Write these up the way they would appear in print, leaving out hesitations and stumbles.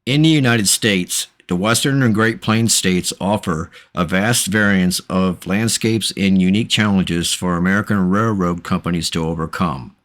In the United States, the Western and Great Plains states offer a vast variance of landscapes and unique challenges for American railroad companies to overcome.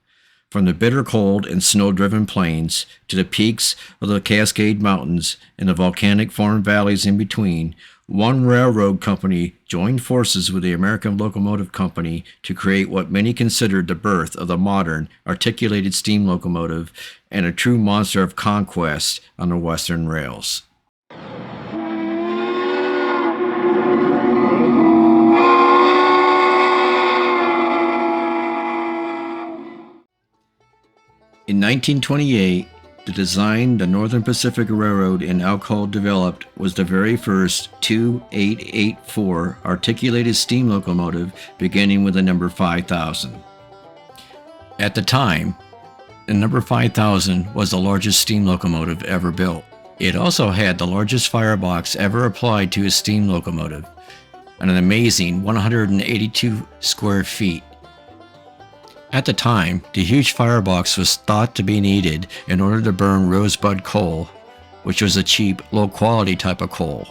From the bitter cold and snow-driven plains to the peaks of the Cascade Mountains and the volcanic farm valleys in between, one railroad company joined forces with the American Locomotive Company to create what many considered the birth of the modern, articulated steam locomotive and a true monster of conquest on the Western rails. In 1928, the design the Northern Pacific Railroad in Elko developed was the very first 2884 articulated steam locomotive, beginning with the number 5000. At the time, the number 5000 was the largest steam locomotive ever built. It also had the largest firebox ever applied to a steam locomotive, an amazing 182 square feet. At the time, the huge firebox was thought to be needed in order to burn rosebud coal, which was a cheap, low-quality type of coal.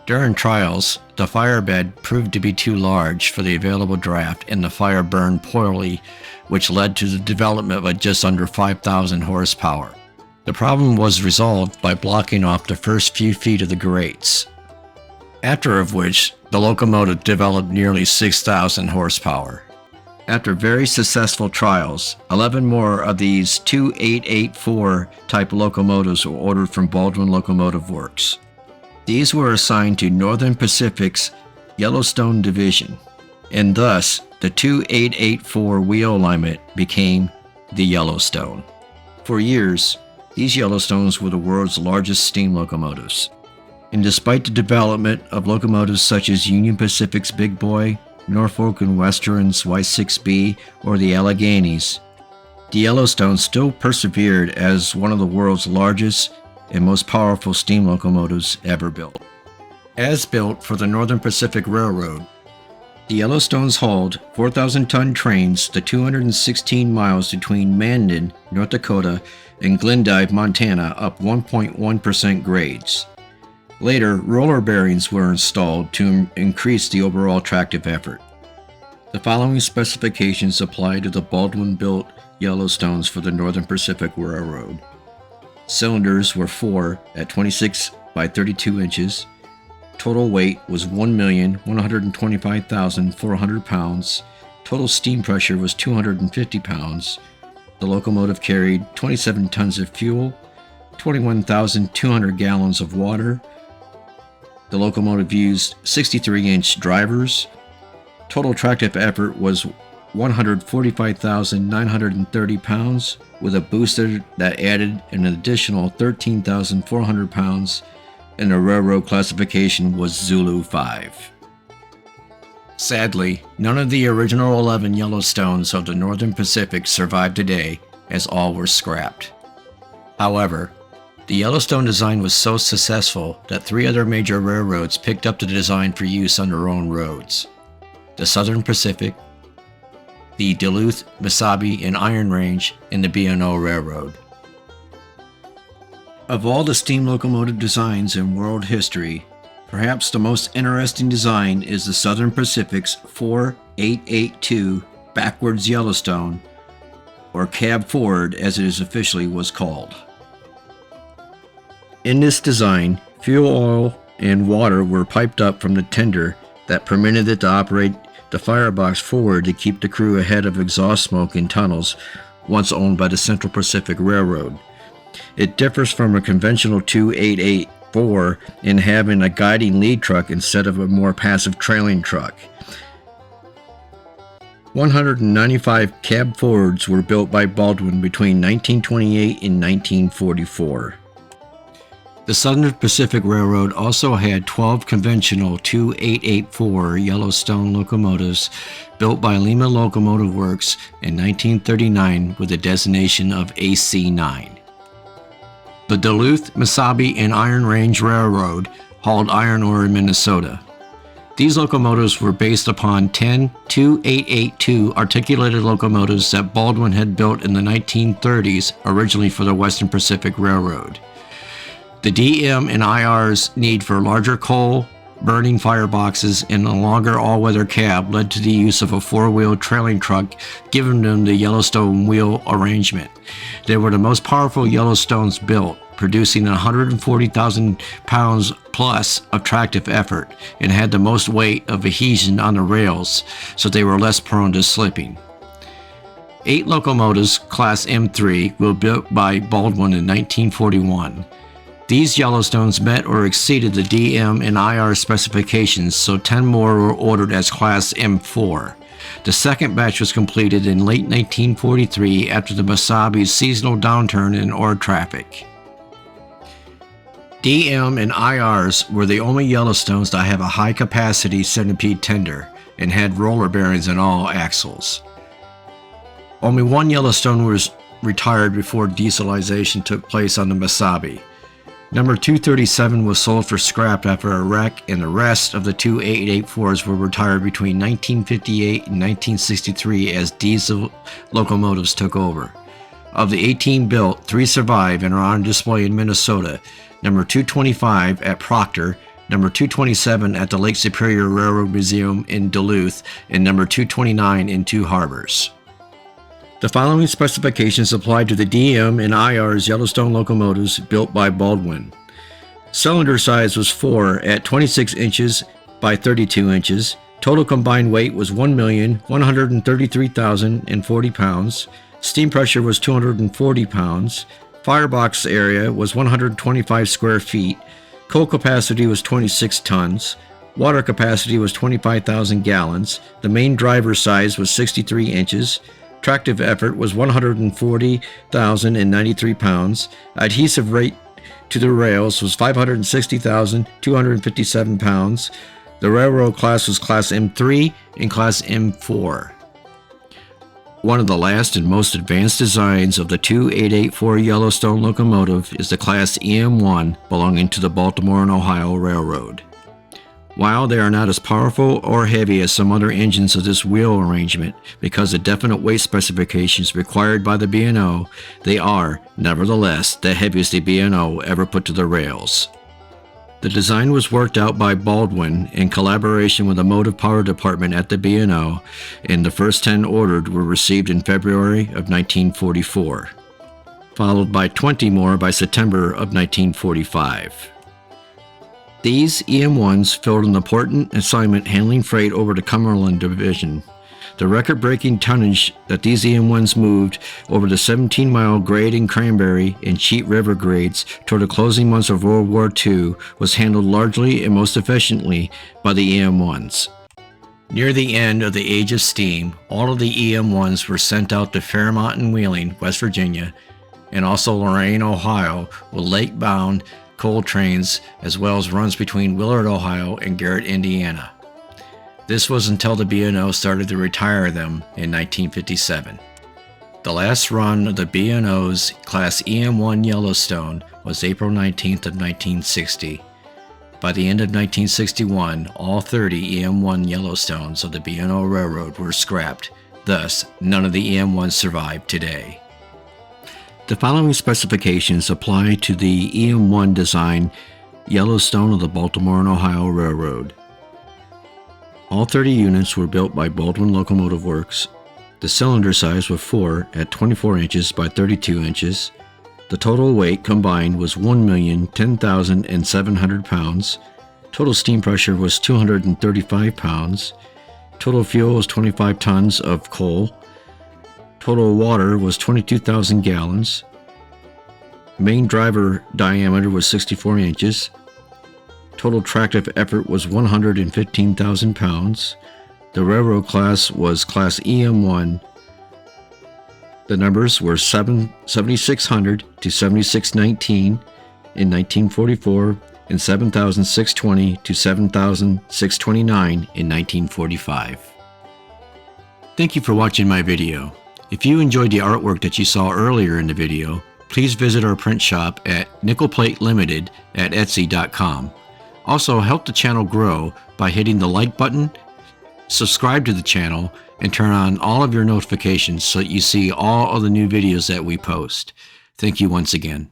During trials, the firebed proved to be too large for the available draft and the fire burned poorly, which led to the development of just under 5,000 horsepower. The problem was resolved by blocking off the first few feet of the grates, after of which the locomotive developed nearly 6,000 horsepower. After very successful trials, 11 more of these 2884 type locomotives were ordered from Baldwin Locomotive Works. These were assigned to Northern Pacific's Yellowstone Division, and thus the 2884 wheel alignment became the Yellowstone. For years, these Yellowstones were the world's largest steam locomotives. And despite the development of locomotives such as Union Pacific's Big Boy, Norfolk and Western's Y6B, or the Alleghenies, the Yellowstone still persevered as one of the world's largest and most powerful steam locomotives ever built. As built for the Northern Pacific Railroad, the Yellowstones hauled 4,000-ton trains the 216 miles between Mandan, North Dakota, and Glendive, Montana, up 1.1% grades. Later, roller bearings were installed to increase the overall tractive effort. The following specifications apply to the Baldwin-built Yellowstones for the Northern Pacific Railroad. Cylinders were 4 at 26 by 32 inches. Total weight was 1,125,400 pounds. Total steam pressure was 250 pounds. The locomotive carried 27 tons of fuel, 21,200 gallons of water. The locomotive used 63-inch drivers. Total tractive effort was 145,930 pounds, with a booster that added an additional 13,400 pounds, and the railroad classification was Zulu 5. Sadly, none of the original 11 Yellowstones of the Northern Pacific survived today, as all were scrapped. However, the Yellowstone design was so successful that 3 other major railroads picked up the design for use on their own roads: the Southern Pacific, the Duluth, Missabe and Iron Range, and the B&O Railroad. Of all the steam locomotive designs in world history, perhaps the most interesting design is the Southern Pacific's 4882 backwards Yellowstone, or cab forward as it officially was called. In this design, fuel oil and water were piped up from the tender that permitted it to operate the firebox forward to keep the crew ahead of exhaust smoke in tunnels once owned by the Central Pacific Railroad. It differs from a conventional 2884 in having a guiding lead truck instead of a more passive trailing truck. 195 cab forwards were built by Baldwin between 1928 and 1944. The Southern Pacific Railroad also had 12 conventional 2884 Yellowstone locomotives built by Lima Locomotive Works in 1939 with the designation of AC-9. The Duluth, Missabe and Iron Range Railroad hauled iron ore in Minnesota. These locomotives were based upon 10 2882 articulated locomotives that Baldwin had built in the 1930s, originally for the Western Pacific Railroad. The dm&IR's need for larger coal burning fireboxes and a longer all-weather cab led to the use of a four-wheel trailing truck, giving them the Yellowstone wheel arrangement. They were the most powerful Yellowstones built, producing 140,000 pounds plus of tractive effort, and had the most weight of adhesion on the rails, so they were less prone to slipping. 8 locomotives, Class M3, were built by Baldwin in 1941. These Yellowstones met or exceeded the dm&IR specifications, so 10 more were ordered as Class M4. The second batch was completed in late 1943 after the Missabe's seasonal downturn in ore traffic. dm&IRs were the only Yellowstones to have a high-capacity centipede tender and had roller bearings in all axles. Only one Yellowstone was retired before dieselization took place on the Missabe. Number 237 was sold for scrap after a wreck, and the rest of the 2884s were retired between 1958 and 1963 as diesel locomotives took over. Of the 18 built, 3 survive and are on display in Minnesota. Number 225 at Proctor, number 227 at the Lake Superior Railroad Museum in Duluth, and number 229 in Two Harbors. The following specifications apply to the dm&IR's Yellowstone locomotives built by Baldwin. Cylinder size was 4 at 26 inches by 32 inches. Total combined weight was 1,133,040 pounds. Steam pressure was 240 pounds. Firebox area was 125 square feet. Coal capacity was 26 tons. Water capacity was 25,000 gallons. The main driver size was 63 inches. Tractive effort was 140,093 pounds. Adhesive rate to the rails was 560,257 pounds. The railroad class was Class M3 and Class M4. One of the last and most advanced designs of the 2884 Yellowstone locomotive is the Class EM1 belonging to the Baltimore and Ohio Railroad. While they are not as powerful or heavy as some other engines of this wheel arrangement because of definite weight specifications required by the B&O, they are, nevertheless, the heaviest the B&O ever put to the rails. The design was worked out by Baldwin in collaboration with the Motive Power Department at the B&O, and the first 10 ordered were received in February of 1944, followed by 20 more by September of 1945. These EM1s filled an important assignment handling freight over the Cumberland Division. The record-breaking tonnage that these EM1s moved over the 17-mile grade and Cranberry and Cheat River grades toward the closing months of World War II was handled largely and most efficiently by the EM1s. Near the end of the Age of Steam, all of the EM1s were sent out to Fairmont and Wheeling, West Virginia, and also Lorain, Ohio, with lake-bound coal trains, as well as runs between Willard, Ohio and Garrett, Indiana. This was until the B&O started to retire them in 1957. The last run of the B&O's Class EM1 Yellowstone was April 19th of 1960. By the end of 1961, all 30 EM1 Yellowstones of the B&O Railroad were scrapped. Thus, none of the EM1s survive today. The following specifications apply to the EM1 design Yellowstone of the Baltimore and Ohio Railroad. All 30 units were built by Baldwin Locomotive Works. The cylinder size was 4 at 24 inches by 32 inches. The total weight combined was 1,010,700 pounds. Total steam pressure was 235 pounds. Total fuel was 25 tons of coal. Total water was 22,000 gallons. Main driver diameter was 64 inches. Total tractive effort was 115,000 pounds. The railroad class was Class EM1. The numbers were 7,600 to 7,619 in 1944 and 7,620 to 7,629 in 1945. Thank you for watching my video. If you enjoyed the artwork that you saw earlier in the video, please visit our print shop at nickelplatelimited@etsy.com. Also, help the channel grow by hitting the like button, subscribe to the channel, and turn on all of your notifications so that you see all of the new videos that we post. Thank you once again.